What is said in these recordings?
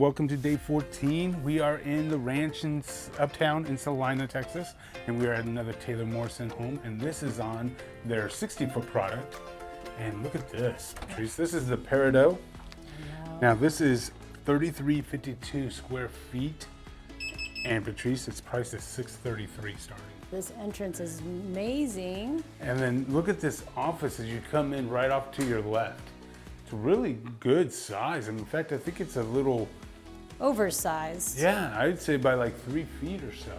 Welcome to day 14. We are in the ranch in uptown in Celina, Texas, and we are at another Taylor Morrison home, and this is on their 60-foot product. And look at this, Patrice. This is the Peridot. Now this is 3352 square feet, and Patrice, it's priced at $633 starting. This entrance is amazing. And then look at this office as you come in right off to your left. It's a really good size. And in fact, I think it's a little oversized. Yeah, I'd say by like 3 feet or so.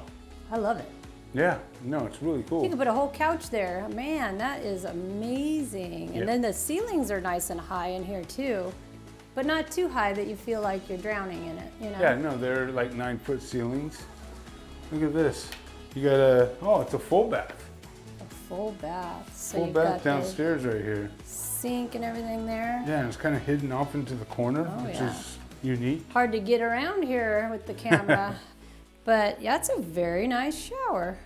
I love it. Yeah, no, it's really cool. You can put a whole couch there. Man, that is amazing. And then the ceilings are nice and high in here too, but not too high that you feel like you're drowning in it, you know? Yeah, no, they're like 9-foot ceilings. Look at this. You got it's a full bath. A full bath. So Full you've bath got downstairs right here. sink and everything there. Yeah, and it's kind of hidden off into the corner, which is unique. Hard to get around here with the camera, but yeah, it's a very nice shower.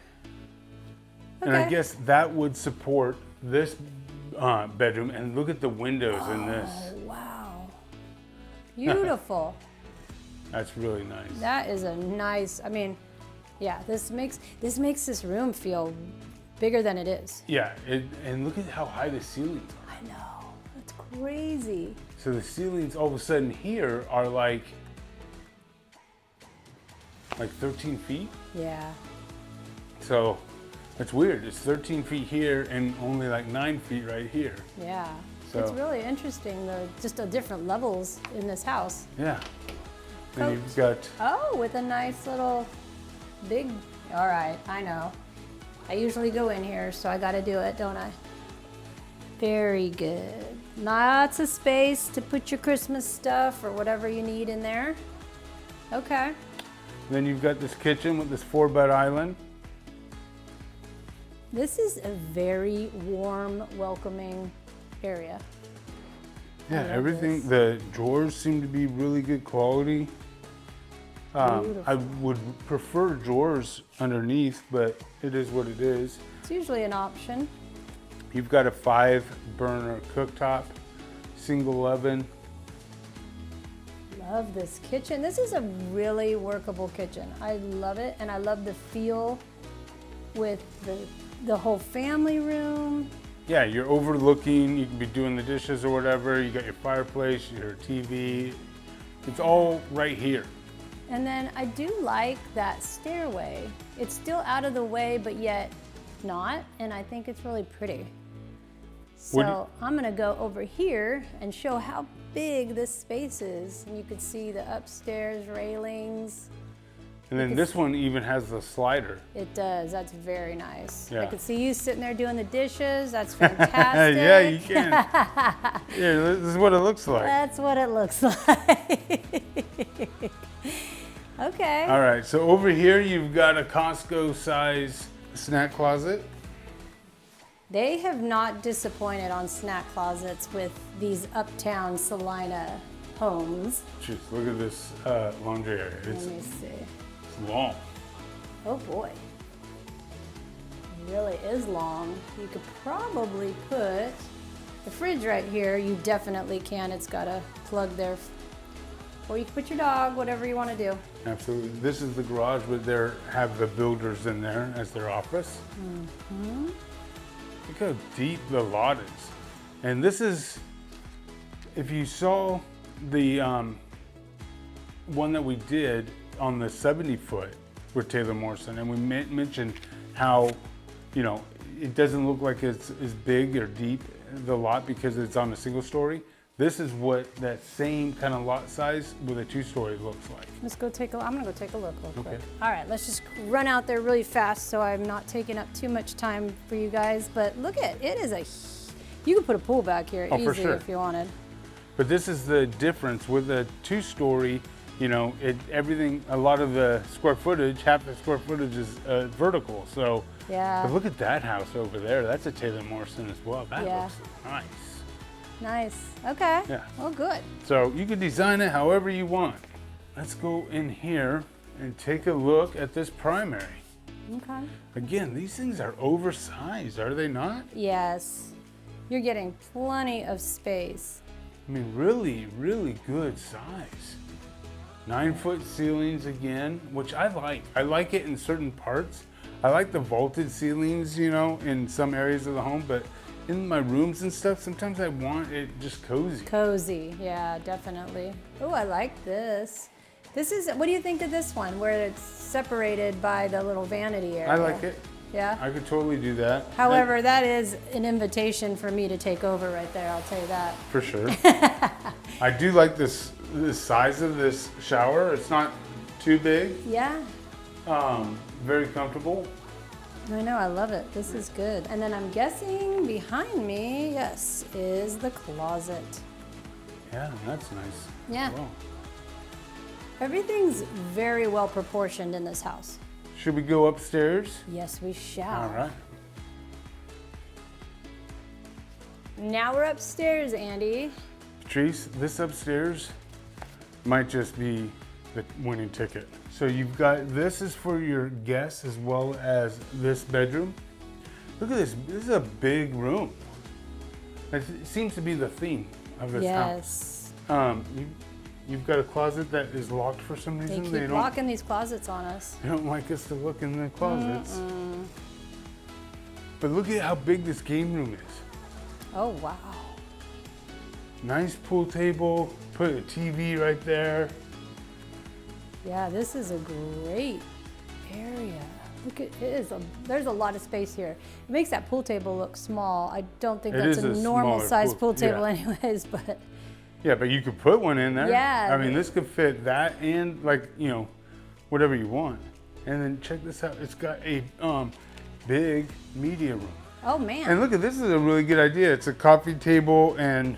Okay. And I guess that would support this bedroom, and look at the windows in this. Oh, wow. Beautiful. That's really nice. That is a nice, I mean, yeah, this makes this room feel bigger than it is. Yeah, and look at how high the ceilings are. I know, that's crazy. So the ceilings all of a sudden here are like 13 feet. Yeah. So that's weird. It's 13 feet here and only like 9 feet right here. Yeah. So it's really interesting, just the different levels in this house. Yeah. Coat. And you've got, Oh, with a nice little big, all right, I know. I usually go in here, so I gotta do it, don't I? Very good. Lots of space to put your Christmas stuff or whatever you need in there. Okay. then you've got this kitchen with this 4-bed island. This is a very warm, welcoming area. Yeah, love everything, this. the drawers seem to be really good quality. I would prefer drawers underneath, but it is what it is. It's usually an option. You've got a 5-burner cooktop, single oven. Love this kitchen. This is a really workable kitchen. I love it, and I love the feel with the whole family room. Yeah, you're overlooking, you can be doing the dishes or whatever. You got your fireplace, your TV. It's all right here. And then I do like that stairway. It's still out of the way, but yet not, and I think it's really pretty. So I'm gonna go over here and show how big this space is. And you can see the upstairs railings. And then this one even has the slider. It does, that's very nice. Yeah. I could see you sitting there doing the dishes, that's fantastic. Yeah, you can. Yeah, this is what it looks like. That's what it looks like. Okay. All right, so over here you've got a Costco size snack closet. They have not disappointed on snack closets with these uptown Celina homes. Jeez, look at this laundry area. Let me see. It's long. Oh boy. It really is long. You could probably put the fridge right here. You definitely can. It's got a plug there. Or you can put your dog, whatever you want to do. Absolutely. This is the garage, but they have the builders in there as their office. Mm-hmm. Look how deep the lot is. And this is, if you saw the one that we did on the 70-foot with Taylor Morrison, and we mentioned how, it doesn't look like it's as big or deep, the lot, because it's on a single story. This is what that same kind of lot size with a 2-story looks like. Let's go take a look. I'm gonna go take a look real quick. Okay. All right, let's just run out there really fast so I'm not taking up too much time for you guys. But look at it, you could put a pool back here Oh, easy for sure. if you wanted. But this is the difference with a 2-story, everything, a lot of the square footage, half the square footage is vertical. So Yeah. but look at that house over there. That's a Taylor Morrison as well. That Yeah. looks nice. Nice. Okay. Yeah. Well, good. So you can design it however you want. Let's go in here and take a look at this primary. Okay. Again, these things are oversized, are they not? Yes. You're getting plenty of space. I mean, really, really good size. 9-foot ceilings again, which I like. I like it in certain parts. I like the vaulted ceilings, you know, in some areas of the home, but in my rooms and stuff, sometimes I want it just cozy. Cozy, yeah, definitely. Oh, I like this. This is, what do you think of this one, where it's separated by the little vanity area? I like it. Yeah? I could totally do that. However, that is an invitation for me to take over right there, I'll tell you that. For sure. I do like the size of this shower. It's not too big. Yeah. Very comfortable. I know, I love it. This is good. And then I'm guessing behind me, yes, is the closet. Yeah, that's nice. Yeah. Wow. Everything's very well proportioned in this house. Should we go upstairs? Yes, we shall. All right. Now we're upstairs, Andy. Patrice, this upstairs might just be the winning ticket. So you've got, this is for your guests as well as this bedroom. Look at this, this is a big room. It seems to be the theme of this house. Yes. You've got a closet that is locked for some They reason. keep locking these closets on us. They don't like us to look in the closets. But look at how big this game room is. Oh, wow. Nice pool table, put a TV right there. Yeah, this is a great area. Look at it, there's a lot of space here. It makes that pool table look small. I don't think that's a normal size pool table anyways, but. Yeah, but you could put one in there. Yeah. I mean, this could fit that and like, you know, whatever you want. And then check this out. It's got a big media room. Oh man. And look at this is a really good idea. It's a coffee table and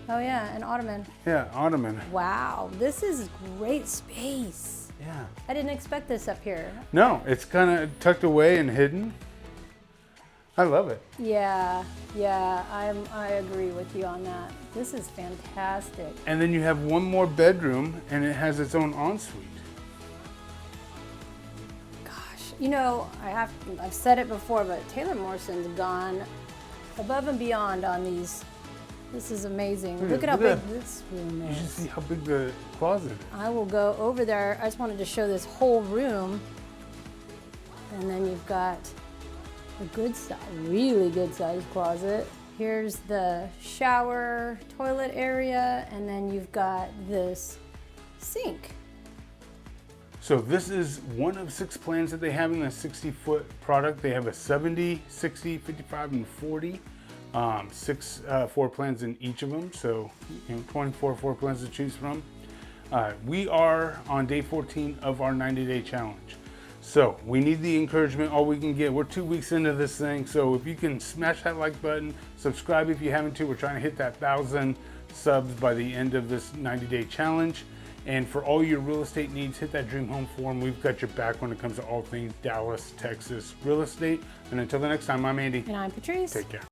oh yeah, an ottoman. yeah, ottoman. Wow, this is great space. Yeah. I didn't expect this up here. No, it's kind of tucked away and hidden. I love it. Yeah, I agree with you on that. This is fantastic. And then you have one more bedroom and it has its own ensuite. Gosh, you know, I've said it before, but Taylor Morrison's gone above and beyond on these. This is amazing. Look at how big this room is. You should see how big the closet is. I will go over there. I just wanted to show this whole room. And then you've got a good size, really good sized closet. Here's the shower, toilet area, and then you've got this sink. So this is one of 6 plans that they have in the 60-foot product. They have a 70, 60, 55, and 40. 6 floor plans in each of them. So, you know, 24 floor plans to choose from. We are on day 14 of our 90-day challenge. So we need the encouragement, all we can get. We're 2 weeks into this thing. So if you can smash that like button, subscribe if you haven't to. We're trying to hit that 1,000 subs by the end of this 90-day challenge. And for all your real estate needs, hit that Dream Home Forum. We've got your back when it comes to all things Dallas, Texas real estate. And until the next time, I'm Andy. And I'm Patrice. Take care.